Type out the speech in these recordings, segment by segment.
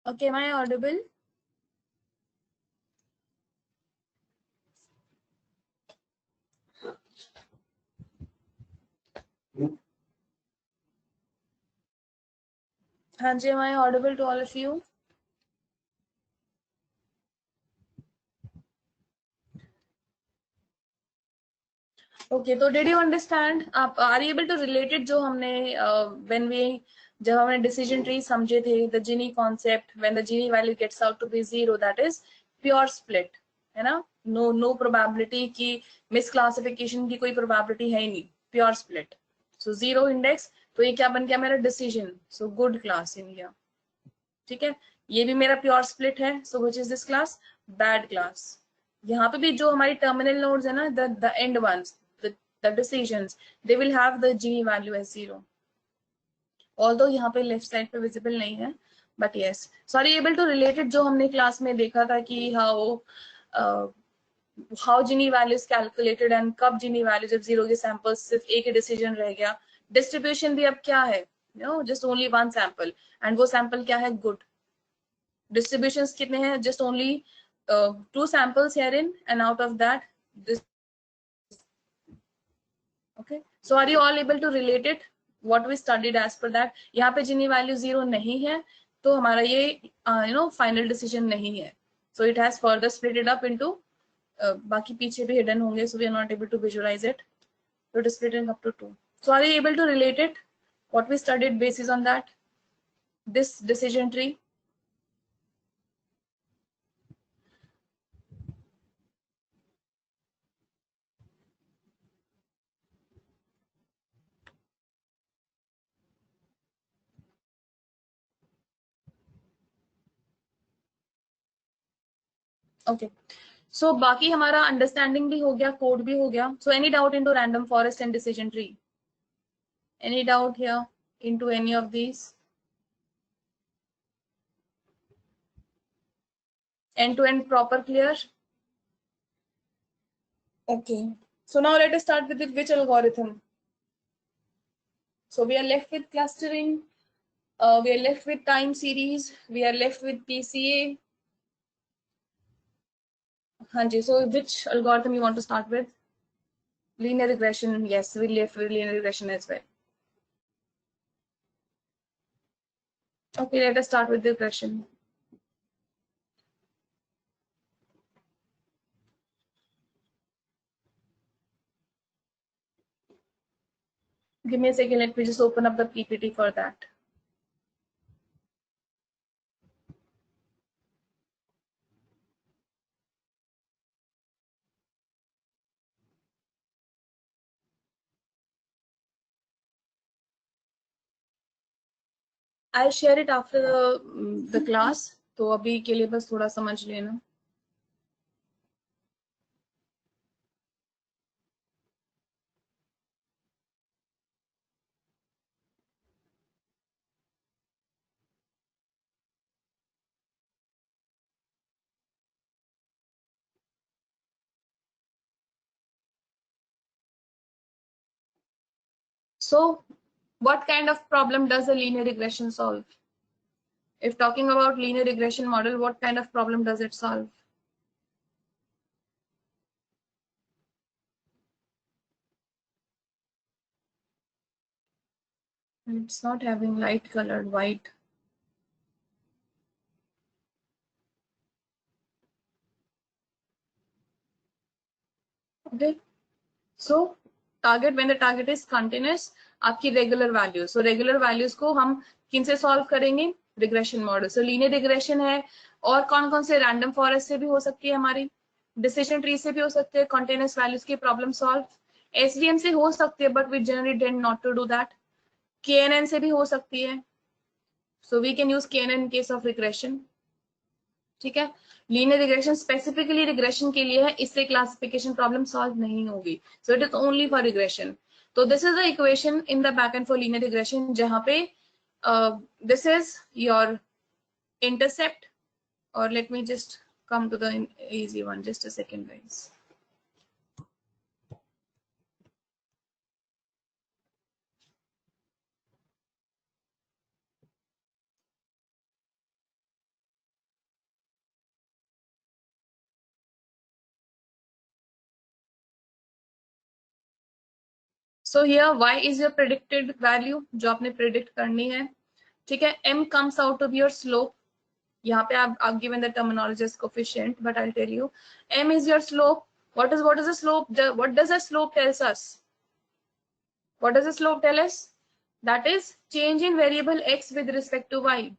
Okay, am I audible? Hanji, am I audible to all of you? Okay, तो did you understand? आप are you able to relate it जो हमने when we जब हमने decision tree समझे थे, the Gini concept, when the Gini value gets out to be 0, that is pure split, है ना? No probability की misclassification की कोई probability है ही नहीं, pure split. So 0 index, तो ये क्या बन गया मेरा decision? So good class in गया, ठीक है? ये भी मेरा pure split है, so which is this class? Bad class. यहाँ पे भी जो हमारी terminal nodes है ना, the end ones, the decisions, they will have the Gini value as 0. Although यहाँ पे left side पे visible नहीं है, but yes. So are you able to relate it जो हमने class में देखा था कि how Gini value is calculated and कब Gini value जब 0 के samples सिर्फ एक ही decision रह गया, distribution भी अब क्या है, just only one sample, and वो sample क्या है, good. Distributions कितने हैं, just only 2 samples herein, and out of that this. Okay, so are you all able to relate it what we studied as per that? यहाँ पे Gini value 0 नहीं है तो हमारा ये final decision नहीं है, so it has further split it up into बाकी पीछे भी hidden होंगे, so we are not able to visualize it, so it is splitting up to 2. So are you able to relate it what we studied basis on that, this decision tree? Okay, so बाकी हमारा understanding भी हो गया, code भी हो गया. So any doubt into random forest and decision tree? Any doubt here into any of these? End to end proper clear? Okay, so now let us start with which algorithm. So we are left with clustering, we are left with time series, we are left with PCA. Hanji, so which algorithm you want to start with? Linear regression. Yes, we left with linear regression as well. Okay, let us start with the regression. Give me a second, let me just open up the PPT for that. I'll share it after the class. तो अभी के लिए बस थोड़ा समझ लेना. So what kind of problem does a linear regression solve? If talking about linear regression model, what kind of problem does it solve? It's not having light colored white. Okay, so target, when the target is continuous, आपकी regular values. So regular values को हम किन से solve करेंगे? Regression model. So linear regression है, और कौन-कौन से random forest से भी हो सकती है हमारी, decision tree से भी हो सकते हैं, continuous values की problem solve, SVM से हो सकती है, but we generally tend not to do that. KNN से भी हो सकती है. So we can use KNN in case of regression. ठीक है, लीनियर रिग्रेशन स्पेसिफिकली रिग्रेशन के लिए है, इससे क्लासिफिकेशन प्रॉब्लम सॉल्व नहीं होगी. So it is only for regression. तो this is the equation in the back end for linear regression, जहां पे दिस इज योर इंटरसेप्ट. और let me just come to the easy one, just a second guys. So here y is your predicted value जो आपने predict करनी है. ठीक है, m comes out to be your slope. यहाँ पे आप given the terminology as coefficient, but I'll tell you m is your slope. What is the slope? What does the slope tells us? What does the slope tell us? That is change in variable x with respect to y.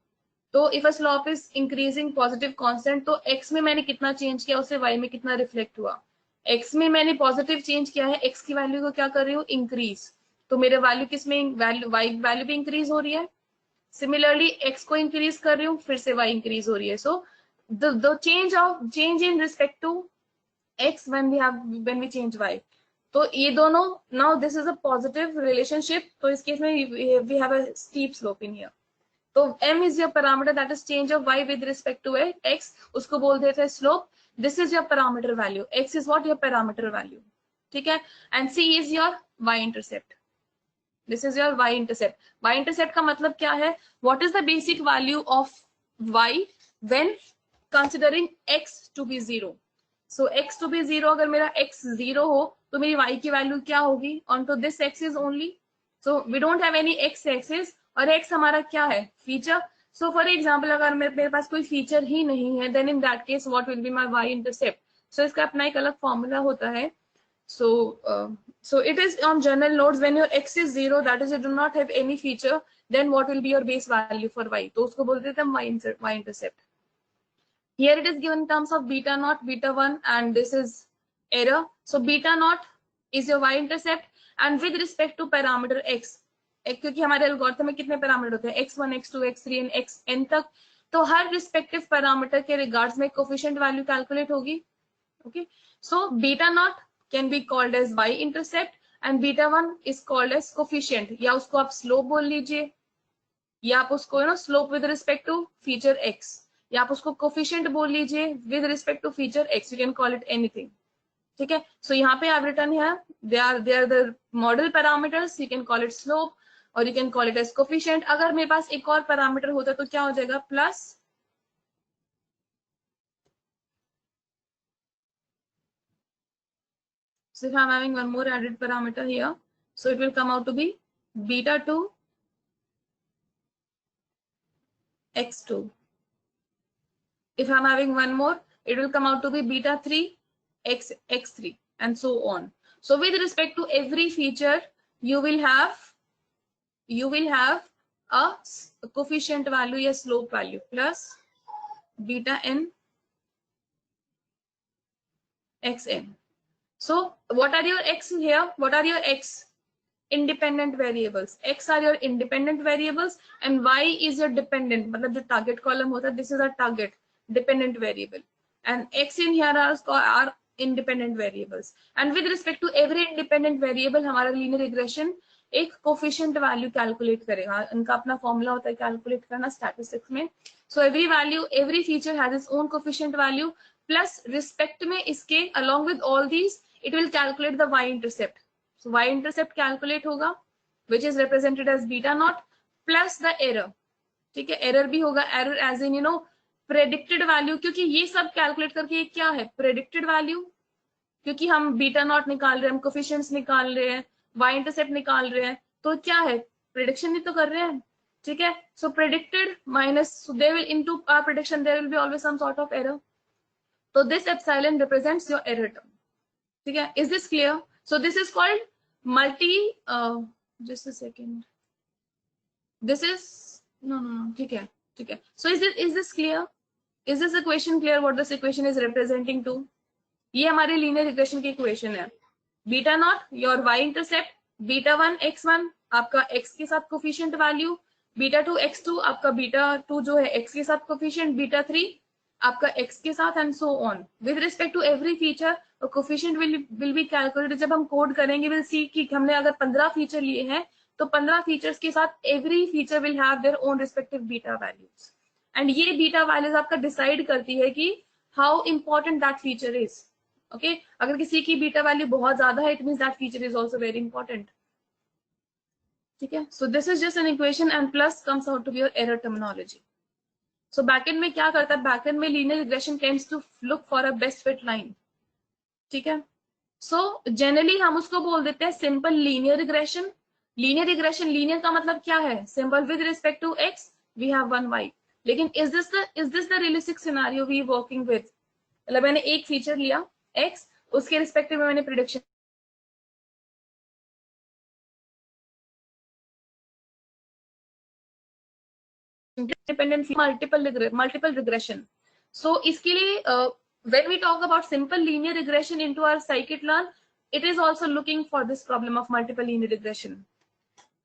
तो if a slope is increasing positive constant, तो x में मैंने कितना change किया, उससे y में कितना reflect हुआ. x में मैंने पॉजिटिव चेंज किया है, x की वैल्यू को क्या कर रही हूँ, इंक्रीज. तो मेरे वैल्यू किसमें, वैल्यू y वैल्यू भी इंक्रीज हो रही है. सिमिलरली x को इंक्रीज कर रही हूँ, फिर से y इंक्रीज हो रही है. So the change in respect to x when we change y. तो ये दोनों, now this is a positive relationship. तो इस केस में we have a steep slope in here. तो m is your parameter, that is change of y with respect to x, उसको बोल देते हैं slope. This is your parameter value. x is what, your parameter value. ठीक है, and c is your y intercept. This is your y intercept. Y intercept का मतलब क्या है? What is the basic value of y when considering x to be 0? So x to be 0, अगर मेरा x 0 हो तो मेरी y की वैल्यू क्या होगी? Onto this axis only. So we don't have any x axis, और x हमारा क्या है, फीचर. सो फॉर एग्जाम्पल अगर मेरे पास कोई फीचर ही नहीं है, then in that case what will be my y intercept. सो इसका अपना एक अलग फॉर्मूला होता है. So it is on general nodes, when your x is 0, that is you do not have any feature, then what will be your base value for y? तो उसको बोलते थे हम y intercept. Here it is given in terms of beta naught, beta 1, and this is error. So beta naught is your y intercept, and with respect to parameter x, क्योंकि हमारे algorithm में कितने parameter होते हैं, x1, x2, x3 and xn तक. तो हर respective parameter के रिगार्ड्स में कोफिशिएंट वैल्यू कैलकुलेट होगी. Okay, so beta not can be called as y intercept and beta 1 is called as coefficient, या उसको आप स्लोप बोल लीजिए, या आप उसको slope with respect to feature x, या आप उसको कोफिशिएंट बोल लीजिए with respect to feature x. You can call it anything. ठीक है, सो यहाँ पे आप रिटर्न है, they are the model parameters. You can call it slope और you can call it as coefficient. अगर मेरे पास एक और पैरामीटर होता तो क्या हो जाएगा, plus. So if I'm having one more added parameter here, so it will come out to be beta 2 x2. If I'm having one more, it will come out to be beta 3 x3, and so on. So with respect to every feature, you will have a coefficient value या slope value plus beta n xn. So what are your x here? What are your x? Independent variables. X are your independent variables and y is your dependent. मतलब जो target column होता है, this is a target dependent variable, and x in here are independent variables. And with respect to every independent variable, हमारा linear regression एक coefficient value calculate करेगा. इनका अपना formula होता है कैलकुलेट करना स्टैटिस्टिक्स में. So every value, every feature has its own coefficient value, plus respect में इसके along with all these it will calculate the y intercept. So y intercept calculate होगा which is represented as beta not plus the error. ठीक है, error भी होगा, error as in predicted value, क्योंकि ये सब कैलकुलेट करके ये क्या है, प्रेडिक्टेड वैल्यू. क्योंकि हम बीटा नॉट निकाल रहे हैं, हम कोफिशिएंट्स निकाल रहे हैं, y इंटरसेप्ट निकाल रहे हैं, तो क्या है, प्रेडिक्शन ही तो कर रहे हैं. ठीक है, so predicted minus, so there will into our prediction there will be always some sort of error. तो this epsilon represents your error term. ठीक है, is this clear? So this is called multi, just a second, this is no, ठीक है, ठीक है. So is this clear? Is this equation clear what this equation is representing to? ये हमारे linear equation की equation है. Beta not your y intercept, beta 1 x1 आपका x के साथ कोफिशिएंट वैल्यू, बीटा 2 x2 आपका बीटा 2 जो है x के साथ कोफिशिएंट, बीटा 3 आपका x के साथ, and so on with respect to every feature. Coefficient will be calculated. जब हम कोड करेंगे विल सी कि हमने अगर 15 फीचर लिए हैं तो 15 फीचर्स के साथ every feature will have their own respective beta values, and ये बीटा वैल्यूज आपका डिसाइड करती है कि how important that feature is. Okay, अगर किसी की बीटा वैल्यू बहुत ज्यादा है, it means that feature is also very important. ठीक है, so this is just an equation and plus comes out to be your error terminology. So backend में क्या करता है, बैकएंड में linear regression tends to look for a best fit line. ठीक है, so generally हम उसको बोल देते हैं simple linear regression. Linear regression, linear का मतलब क्या है, simple with respect to x we have one y. लेकिन is this the realistic scenario we working with? मतलब मैंने एक फीचर लिया एक्स, उसके रिस्पेक्टिव में मैंने prediction independent multiple regression. So इसके लिए when we talk about simple linear regression into our scikit-learn, it is also looking for this problem of multiple linear regression.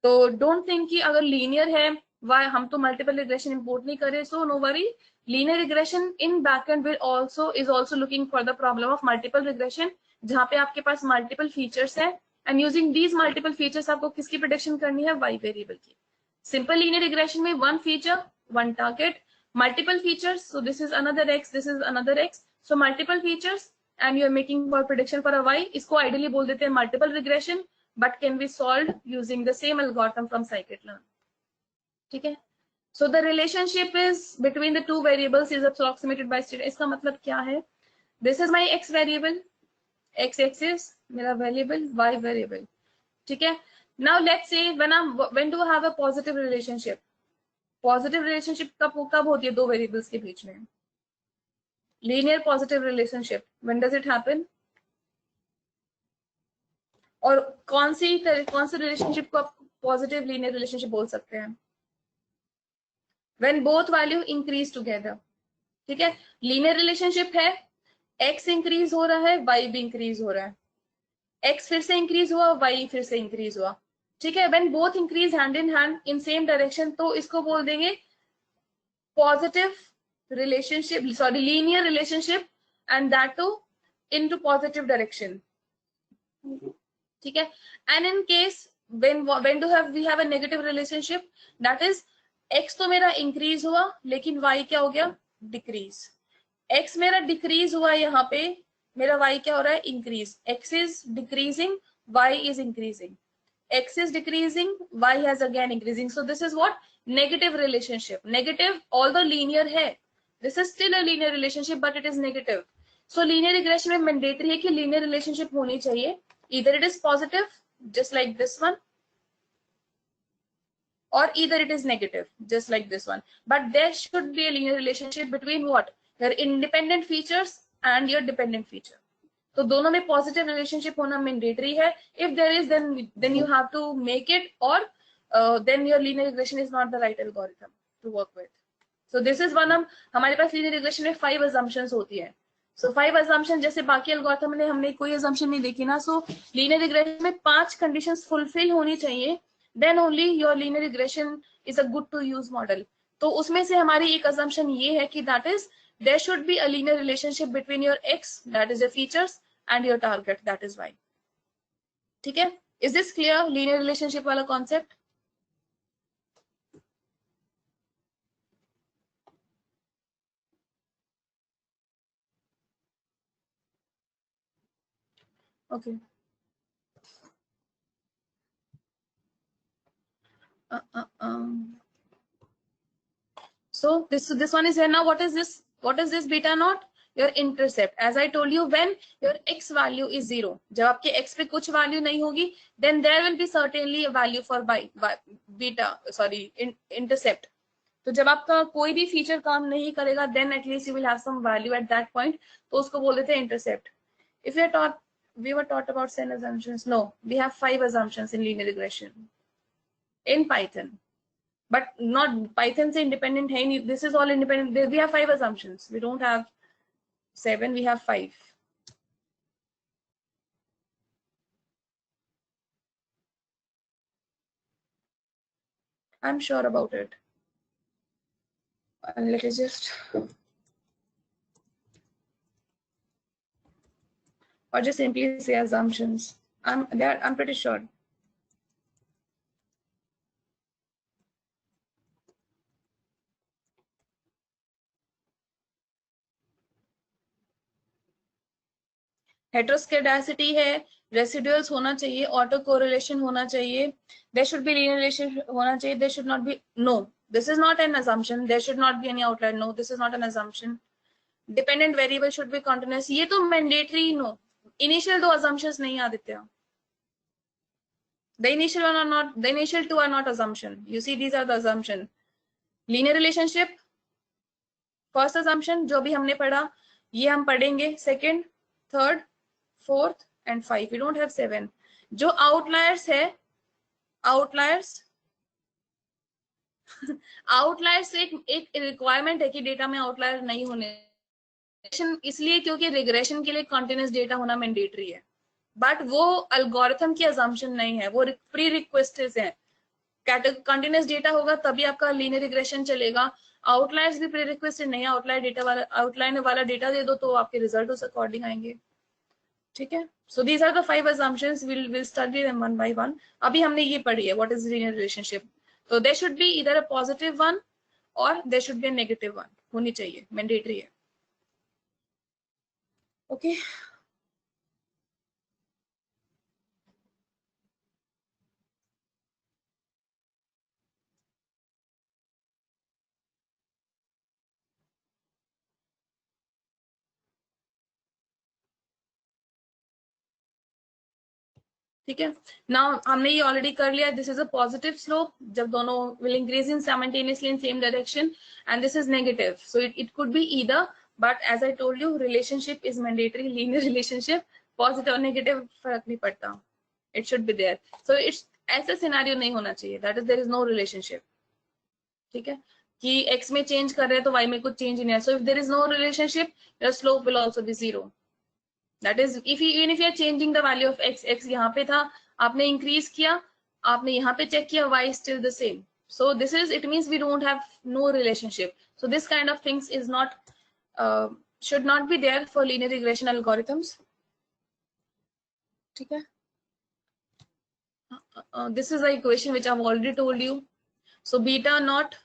तो don't think कि अगर linear है why हम तो multiple regression import नहीं करें, so no worry, linear regression in backend will also looking for the problem of multiple regression, जहाँ पे आपके पास multiple features है and using these multiple features आपको किसकी prediction करनी है, y variable की। Simple linear regression में one feature, one target, multiple features, so this is another x, this is another x, so multiple features and you are making for prediction for a y, इसको ideally बोल देते हैं multiple regression, but can be solved using the same algorithm from scikit-learn. ठीक है, so the relationship is between the two variables is approximated by state. इसका मतलब क्या है, this is my x variable, x axis मेरा variable, y variable. ठीक है, now let's say when do I have a positive relationship? Positive relationship कब होती है दो variables के बीच में? Linear positive relationship, when does it happen? और कौन सी रिलेशनशिप को आप पॉजिटिव लीनियर रिलेशनशिप बोल सकते हैं? When both value increase together. ठीक है, लीनियर रिलेशनशिप है, x इंक्रीज हो रहा है, y भी इंक्रीज हो रहा है, x फिर से इंक्रीज हुआ, y फिर से इंक्रीज हुआ। ठीक है, when both increase hand in hand in same direction, तो इसको बोल देंगे positive relationship, sorry linear relationship, and that too into positive direction. ठीक है, and in case when do we have a negative relationship, that is x तो मेरा increase हुआ लेकिन y क्या हो गया, डिक्रीज। x मेरा डिक्रीज हुआ, यहाँ पे मेरा y क्या हो रहा है, increase. x is decreasing, y is increasing, x is decreasing, y has again increasing, so this is what negative relationship। negative although linear है, this is still a linear relationship but it is negative। so linear regression में mandatory है कि linear relationship होनी चाहिए, either it is positive just like this one, or either it is negative just like this one, but there should be a linear relationship between what, your independent features and your dependent feature। तो दोनों में positive relationship होना mandatory है। If there is then you have to make it, और then your linear regression is not the right algorithm to work with. So this is one, हमारे पास linear regression में 5 assumptions होती है। सो 5 assumptions, जैसे बाकी एल्गोरिथम में हमने कोई assumption नहीं देखी ना, सो लीनियर रिग्रेशन में 5 कंडीशंस फुलफिल होनी चाहिए, then only your linear regression is a good to use model. तो उसमें से हमारी एक assumption ये है कि that is there should be a linear relationship between your x, that is the features, and your target, that is y। ठीक है, is this clear, linear relationship वाला concept? okay, so this one is here now. What is this beta naught? Your intercept, as I told you, when your x value is 0, जब आपके x पे कुछ value नहीं होगी, then there will be certainly a value for beta, sorry, intercept। तो जब आपका कोई भी फीचर काम नहीं करेगा, then at least you will have some value at that point, तो उसको बोल देते हैं intercept। if we were taught about 10 assumptions, no, we have 5 assumptions in linear regression in Python, but not Python से independent है नहीं, this is all independent, we have 5 assumptions, we don't have 7, we have 5। I'm sure about it. Let us just, or just simply say assumptions. I'm pretty sure. हेटेरोस्केडासिटी है, residuals होना चाहिए, auto correlation होना चाहिए, there should be linear relation होना चाहिए, there should not be, no this is not an assumption, there should not be any outlier, no this is not an assumption, dependent variable should be continuous, ये तो mandatory, no, initial दो assumptions नहीं Aditya, the initial two are not assumption, you see these are the assumption. Linear relationship first assumption जो भी हमने पढ़ा, ये हम पढ़ेंगे second, third, fourth and five, we don't have seven. जो आउटलायर्स है, आउटलायर्स आउटलायर्स एक रिक्वायरमेंट है कि डेटा में आउटलायर नहीं होने, इसलिए क्योंकि रिग्रेशन के लिए कंटिन्यूअस डेटा होना मैंडेटरी है, बट वो एल्गोरिथम की असम्पशन नहीं है, वो प्री रिक्वेस्टेड है. कंटिन्यूअस डेटा होगा तभी आपका लीनियर रिग्रेशन चलेगा. आउटलायर्स भी प्री रिक्वेस्टेड नहीं है, आउटलायर डेटा वाला, आउटलाइन वाला डेटा दे दो तो आपके रिजल्ट उस अकॉर्डिंग आएंगे. ठीक है, so these are the 5 assumptions, will study them one by one. अभी हमने ये पढ़ी है व्हाट इज लीनियर रिलेशनशिप, तो there should be either a positive one और there should be a negative one, होनी चाहिए, मैंडेटरी है. ओके ठीक है. नाउ हमने ये ऑलरेडी कर लिया, this is a positive slope जब दोनों will increase in simultaneously in same direction, and this is negative, so it could be either, but as I told you relationship is mandatory, linear relationship, positive और negative फर्क नहीं पड़ता, it should be there. So it's ऐसा scenario नहीं होना चाहिए, that is there is no relationship. ठीक है, कि x में चेंज कर रहे हैं तो y में कुछ चेंज नहीं है, so if there is no relationship your slope will also be zero. That is if even if you are changing the value of x यहाँ पे था, आपने इंक्रीज किया, आपने यहाँ पे चेक किया, y still the same, so this is, it means we don't have no relationship, so this kind of things is not should not be there for linear regression algorithms. ठीक है, this is the equation which I've already told you. So beta naught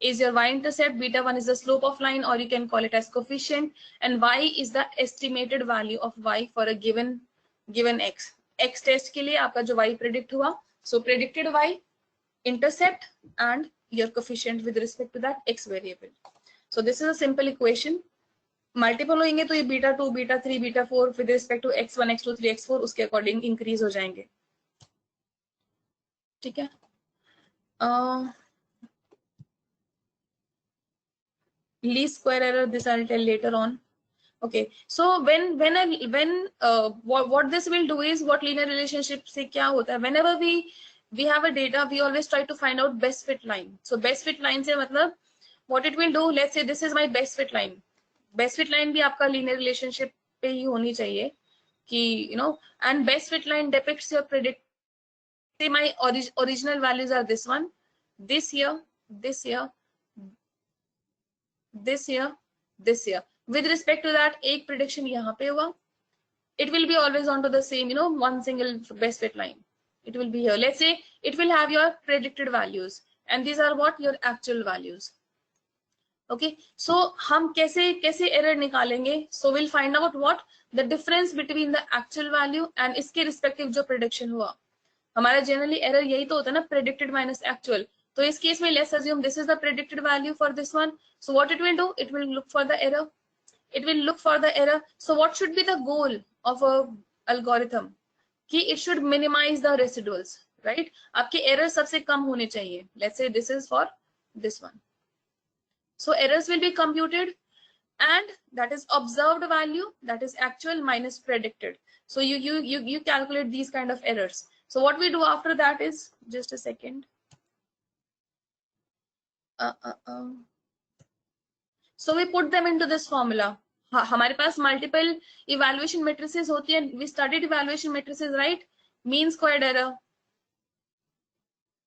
is your y-intercept, beta 1 is the slope of line, or you can call it as coefficient, and y is the estimated value of y for a given x. x test के लिए आपका जो y predict हुआ, so predicted y, intercept and your coefficient with respect to that x variable. So this is a simple equation. Multiple होंगे तो ये beta 2, beta 3, beta 4 with respect to x1, x2, 3, x4 उसके according increase हो जाएंगे. ठीक है, least square error, this I'll tell later on. Okay, so what this will do is, what linear relationship से क्या होता है, whenever we have a data, we always try to find out best fit line. So best fit line से मतलब what it will do, let's say this is my best fit line. Best fit line भी आपका linear relationship पे ही होनी चाहिए कि you know, and best fit line depicts your predict. Say my original values are this one, this here, this here, this here, this here. With respect to that, एक prediction यहाँ पे हुआ. It will be always onto the same, you know, one single best fit line. It will be here. Let's say it will have your predicted values, and these are what your actual values. Okay, so हम कैसे error निकालेंगे? So we'll find out what the difference between the actual value and इसके respective जो prediction हुआ. हमारा generally error यही तो होता है ना, predicted minus actual. तो इस केस में let's assume this is the predicted value for this one. So what it will do? It will look for the error. It will look for the error. So what should be the goal of a algorithm? कि it should minimize the residuals, right? आपके errors सबसे कम होने चाहिए. Let's say this is for this one. So errors will be computed, and that is observed value, that is actual minus predicted. So you calculate these kind of errors. So what we do after that is, just a second. So we put them into this formula. हमारे पास multiple evaluation matrices होती है. We studied evaluation matrices, right? Mean squared error,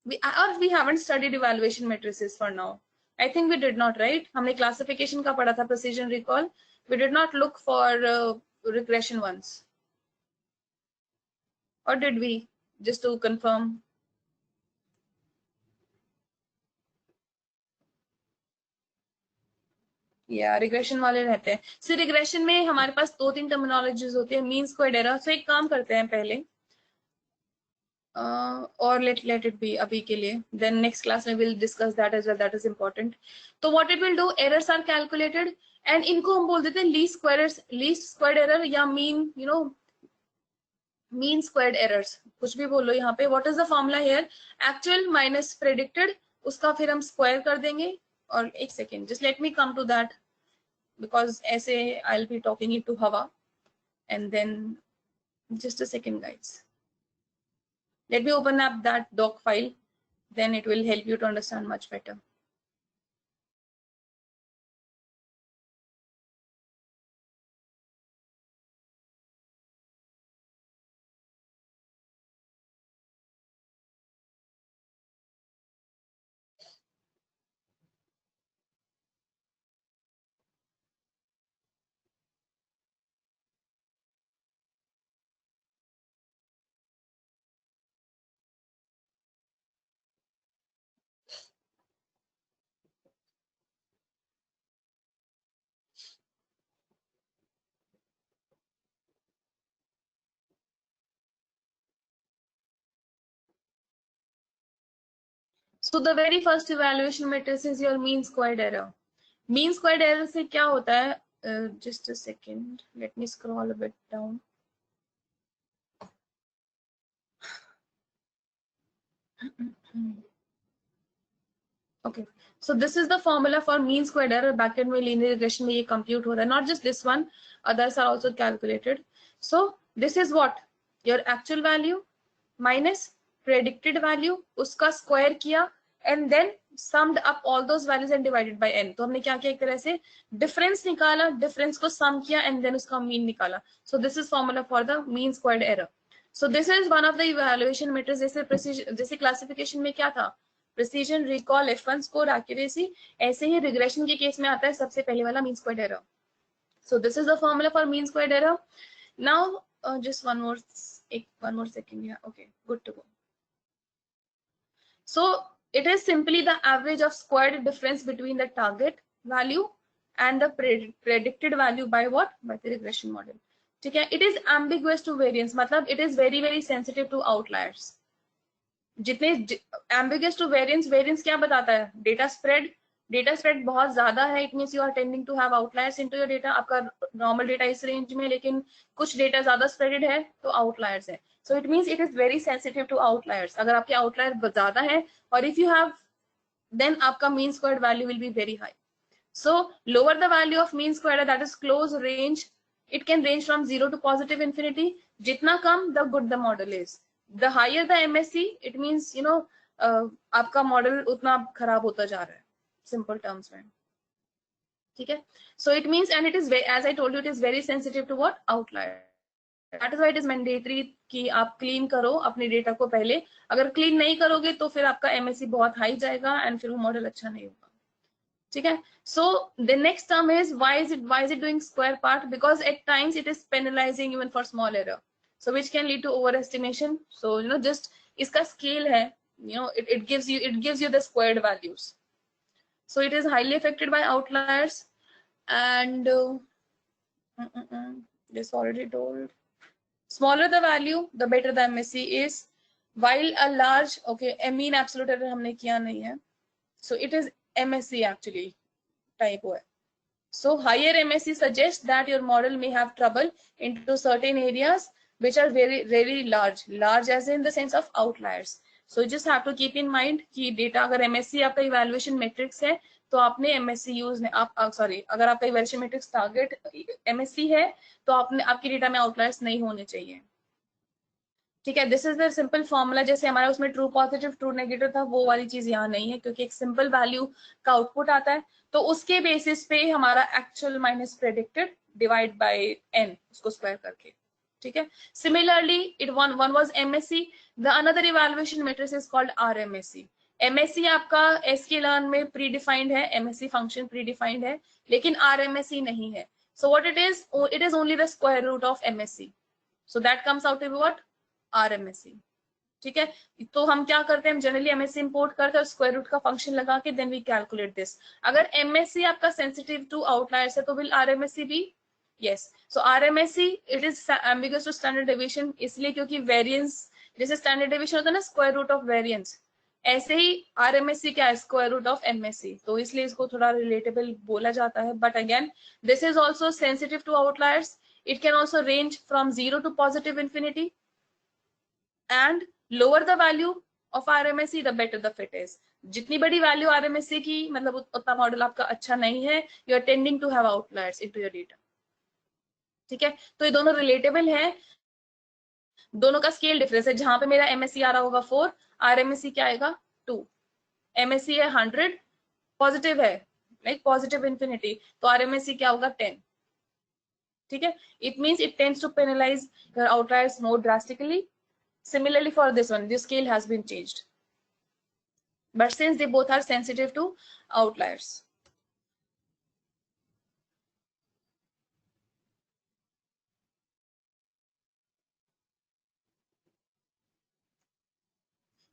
we haven't studied evaluation matrices for now. I think we did not, right? हमने classification का पढ़ा था, precision recall. We did not look for regression ones, or did we? Just to confirm. या regression वाले रहते हैं. सी regression में हमारे पास 2-3 टर्मिनोलॉजीज होती है, मीन स्क्वायर्ड एरर. सो एक काम करते हैं पहले, और लेट इट बी अभी के लिए, देन नेक्स्ट क्लास में will discuss that as well, that is important. तो what it will do, errors are calculated and इनको हम बोल देते हैं लीस्ट स्क्वायर्ड एरर या मीन, मीन स्क्वायर्ड एरर्स, कुछ भी बोलो यहाँ पे. What is the formula here, actual minus predicted, उसका फिर हम स्क्वायर कर देंगे. और एक second, just let me come to that, because ऐसे I'll be talking it to Hava, and then just a second guys, let me open up that doc file, then it will help you to understand much better. So the very first evaluation matrix is your mean squared error. Mean squared error से क्या होता है, just a second, let me scroll a bit down. Okay, so this is the formula for mean squared error. Backend में linear regression में ये compute हो रहा है. Not just this one, others are also calculated. So this is what, your actual value minus predicted value, उसका square किया, and then summed up all those values and divided by n. तो हमने क्या किया, एक तरह से difference निकाला, difference को sum किया, and then उसका mean निकाला. So this is formula for the mean squared error. So this is one of the evaluation methods. जैसे precision, जैसे classification में क्या था, precision, recall, F1 score, accuracy, ऐसे ही रिग्रेशन के केस में आता है सबसे पहले वाला mean squared error. So this is the formula for mean squared error. Now just one more second. Yeah, okay, good to go. So it is simply the average of squared difference between the target value and the predicted value by what, by the regression model. ठीक है. It is ambiguous to variance, मतलब it is very sensitive to outliers. जितने ambiguous to variance, variance क्या बताता है, data spread बहुत ज्यादा है, it means you are tending to have outliers into your data. आपका नॉर्मल डेटा इस रेंज में, लेकिन कुछ डेटा ज्यादा स्प्रेडेड है तो आउटलायर्स है. So it means it is very sensitive to outliers. अगर आपके आउटलायर ज्यादा है और इफ यू हैव, देन आपका mean squared value will be very high. So lower the value of mean squared, that is close range, it can range from 0 to positive infinity. जितना कम, the good the model is. The higher the MSE, it means आपका model उतना खराब होता जा रहा है, simple terms में. ठीक है. So it means, and it is, as I told you, it is very sensitive to what, outlier. That is why it is mandatory कि आप क्लीन करो अपने डेटा को पहले. अगर क्लीन नहीं करोगे तो फिर आपका MSE बहुत हाई जाएगा एंड फिर वो मॉडल अच्छा नहीं होगा. ठीक है. So the next term is, why is it doing square part, because at times it is penalizing even for small error, so which can lead to overestimation. So just iska scale hai, it gives you the squared values. So it is highly affected by outliers, and this already told. Smaller the value, the better the MSE is, while a large, okay, mean absolute error हमने किया नहीं है, so it is MSE actually type है. So higher MSE suggests that your model may have trouble into certain areas which are very large as in the sense of outliers. So you just have to keep in mind कि data अगर MSE आपका evaluation matrix है तो आपने MSE use अगर आपका evaluation matrix target MSE है तो आपकी डेटा में outliers नहीं होने चाहिए. ठीक है. This is the simple formula. जैसे हमारा उसमें ट्रू पॉजिटिव ट्रू नेगेटिव था, वो वाली चीज यहाँ नहीं है, क्योंकि एक सिंपल वैल्यू का आउटपुट आता है, तो उसके बेसिस पे हमारा actual minus predicted divide by n, उसको स्क्वायर करके. ठीक है. Similarly, one was MSc. The another evaluation matrix is called RMSc. MSc आपका sklearn में predefined है, MSc function predefined है, लेकिन RMSc नहीं है. So what it is only the square root of MSc. So that comes out to be what? RMSc. ठीक है. तो हम क्या करते हैं, हम जनरली MSc इंपोर्ट करते हैं, स्क्वायर रूट का फंक्शन लगा के देन वी कैलकुलेट दिस. अगर MSc आपका सेंसिटिव टू आउटलायर्स है तो विल RMSc भी? Yes. So RMSc it is ambiguous to standard deviation, इसलिए क्योंकि वेरिएंस, जैसे स्टैंडर्ड डेविएशन होता है ना स्क्वायर रूट ऑफ वेरिएंस, ऐसे ही RMSc क्या है, स्क्वायर रूट ऑफ MSc. तो इसलिए इसको थोड़ा रिलेटेबल बोला जाता है. But again this is also sensitive to outliers. It can also range from 0 to positive infinity, and lower the value of RMSc the better the fit is. जितनी बड़ी value RMSc की, मतलब उतना मॉडल आपका अच्छा नहीं है, you are tending to have outliers into your data. ठीक है. तो ये दोनों रिलेटेबल है, दोनों का स्केल डिफरेंस है. जहां पे मेरा MSc आ रहा होगा 4, RMSc क्या आएगा 2. MSc है 100, पॉजिटिव है लाइक पॉजिटिव इंफिनिटी, तो RMSc क्या होगा 10. ठीक है. It means it tends to penalise your outliers more drastically. Similarly for this one, the scale has been changed. But since they both are sensitive to outliers.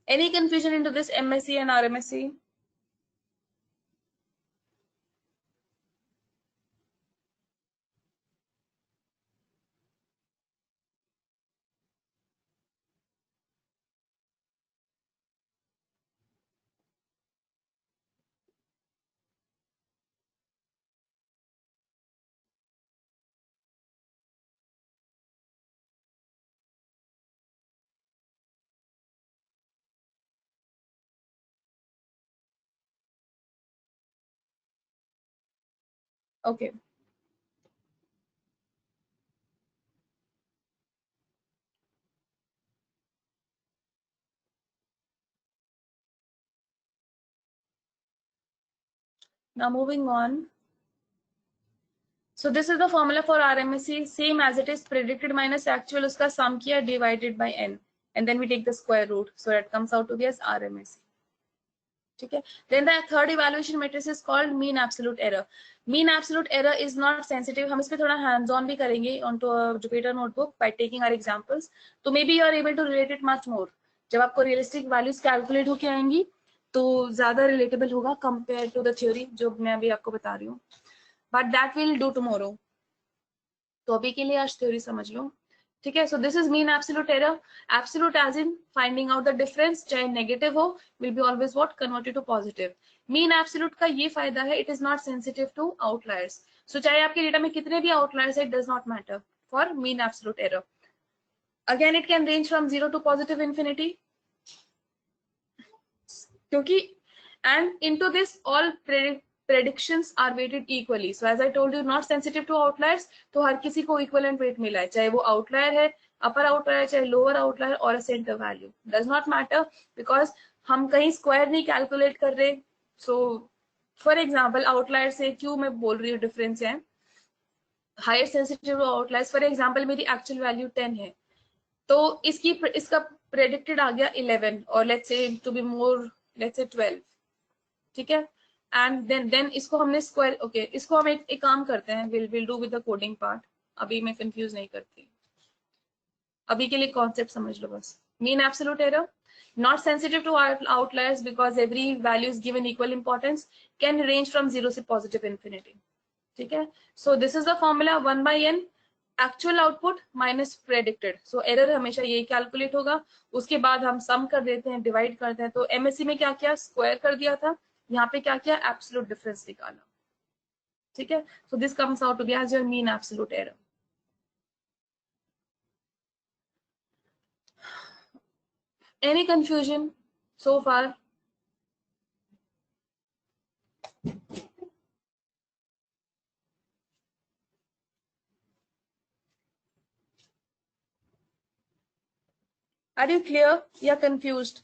Any confusion into this MSc and RMSc? Okay. Now moving on. So this is the formula for RMSc, same as it is, predicted minus actual, uska sum kiya divided by n, and then we take the square root, so that comes out to be as RMSc. ठीक है. Then the third evaluation matrix is called mean absolute error. Mean absolute error is not sensitive. हम इस पे थोड़ा hands on भी करेंगे onto a Jupyter notebook by taking our examples. तो maybe you are able to relate it much more. जब आपको realistic values calculate होके आएंगी तो ज्यादा relatable होगा compared to the theory जो मैं अभी आपको बता रही हूँ. But that we'll do tomorrow. तो अभी के लिए आज theory समझ लो. ठीक है. So this is mean absolute error. Absolute as in finding out the difference, चाहे नेगेटिव हो, will be always what, converted to positive. Mean absolute का ये फायदा है, it is not sensitive to outliers. So चाहे आपके डेटा में कितने भी आउटलायर्स है, it does not matter for mean absolute error. Again it can range from 0 to positive infinity, क्योंकि and into this all predictions are weighted equally. So as I told you, not sensitive to outliers, तो हर किसी को equivalent weight मिला है, चाहे वो outlier है, upper outlier, चाहे lower outlier और a center value, does not matter, because हम कहीं square नहीं calculate कर रहे. So for example, outlier से क्यों मैं बोल रही हूँ difference है, higher sensitive to outliers. For example, मेरी actual value 10 है, तो इसका predicted आ गया 11, और let's say to be more, let's say 12. ठीक है. एंड देन इसको हमने स्क्वायर, ओके, इसको हम एक काम करते हैं, will do with the coding part. अभी मैं कंफ्यूज नहीं करती, अभी के लिए कॉन्सेप्ट समझ लो बस. Mean absolute error, not sensitive to outliers because every value is given equal importance, can range from 0 से positive infinity. ठीक है. so this is the formula 1 by n actual output minus predicted. so error हमेशा यही calculate होगा, उसके बाद हम सम कर देते हैं, डिवाइड करते हैं. तो MSc में क्या किया, स्क्वायर कर दिया था, यहाँ पे क्या किया, एब्सोल्यूट डिफरेंस निकाला. ठीक है. So this comes out to be as your mean absolute error. Any confusion so far? Are you clear? या confused?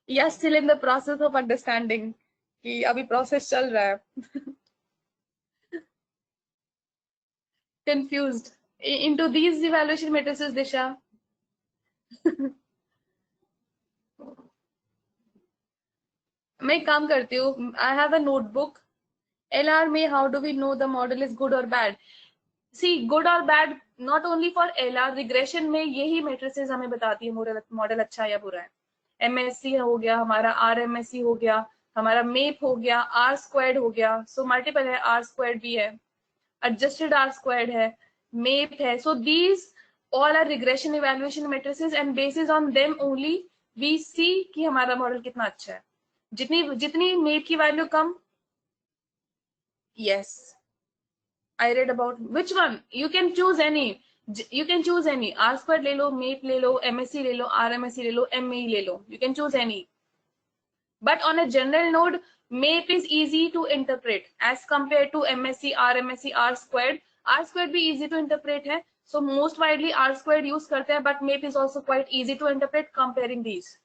या still in the process of understanding कि अभी process चल रहा है. confused into these evaluation matrices, Disha. मैं एक काम करती हूँ, I have a notebook. LR में how do we know the model is good or bad? See, good or bad not only for LR, regression में यही matrices हमें बताती है मॉडल अच्छा या बुरा है. MSC हो गया हमारा, RMSE हो गया हमारा, MEP हो गया, R squared हो गया, so multiple है, R squared भी है, adjusted R squared है, MEP है. So these all are regression evaluation matrices and basis on them only we see कि हमारा मॉडल कितना अच्छा है. जितनी MEP की value come, yes, I read about which one. You can choose any. You can choose any. R squared ले लो, MEP ले लो, MSC ले लो, RMSC ले लो, ME ले लो. You can choose any. But on a general node, MEP is easy to interpret as compared to MSC, RMSC, R squared. R squared भी easy to interpret है. So most widely R squared use करते हैं, but MEP is also quite easy to interpret comparing these.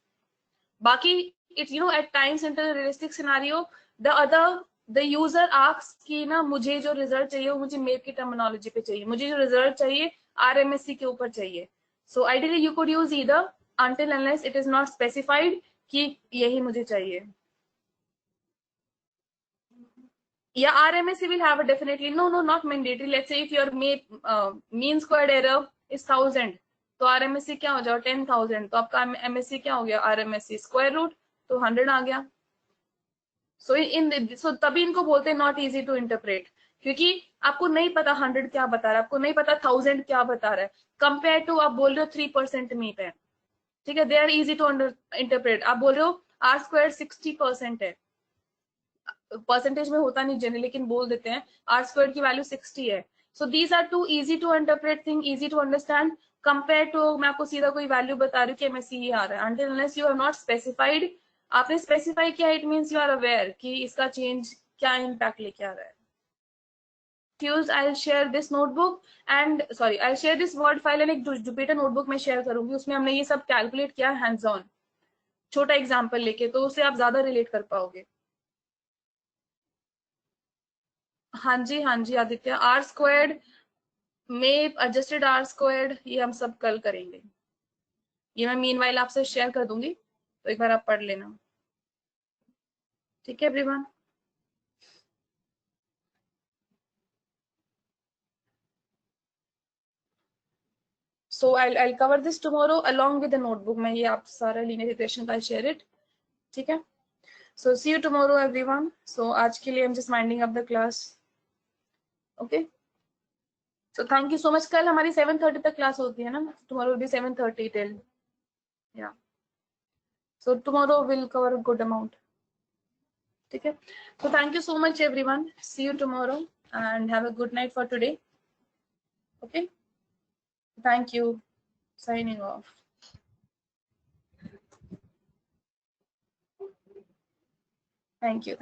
बाकी it's at times in the realistic scenario, the user asks कि ना मुझे जो result चाहिए वो मुझे MEP की टर्मिनोलॉजी पे चाहिए, मुझे जो रिजल्ट चाहिए RMSC के ऊपर चाहिए. So ideally you could use either until unless it is not specified कि यही मुझे चाहिए. Yeah, RMSC will have a definitely, no, not mandatory. Let's say if your mean squared error is 1000, तो RMSC क्या हो जाएगा 10,000, तो आपका MSC क्या हो गया RMSC स्क्वायर रूट, तो 100 आ गया. So तभी इनको बोलते हैं नॉट इजी टू इंटरप्रेट, क्योंकि आपको नहीं पता 100 क्या बता रहा है, आपको नहीं पता 1000 क्या बता रहा है, कंपेयर टू आप बोल रहे हो 3% मीप है, ठीक है, they are easy to interpret. आप बोल रहे हो R squared 60% है, परसेंटेज में होता नहीं जनरली, लेकिन बोल देते हैं R squared की वैल्यू 60 है. So these are too easy to interpret thing, easy to understand, compare to मैं आपको सीधा कोई वैल्यू बता रही हूँ कि MSC ये आ रहा है. until unless you have not specified, आपने स्पेसिफाई किया, it means you are aware कि इसका चेंज क्या इम्पैक्ट लेके आ रहा है. I'll share this notebook and sorry, I'll share this word file and एक Jupyter notebook मैं शेयर करूंगी, उसमें हमने ये सब कैलकुलेट किया हैंड्स ऑन, छोटा एग्जांपल लेके, तो उससे आप ज्यादा रिलेट कर पाओगे. हाँ जी आदित्य, R squared में एडजस्टेड R squared ये हम सब कल करेंगे. ये मैं मीनवाइल आपसे शेयर कर दूंगी, तो एक बार आप पढ़ लेना. ठीक है everyone. So I'll cover this tomorrow along with the notebook. मैं ये आप सारा linear equation का share it. ठीक है. So see you tomorrow everyone. So आज के लिए I'm just winding up the class. Okay. So thank you so much. कल हमारी 7:30 तक क्लास होती है ना. Tomorrow will be 7:30 till. Yeah. So tomorrow we'll cover a good amount. ठीक है. So thank you so much everyone. See you tomorrow and have a good night for today. Okay. Thank you. Signing off. Thank you.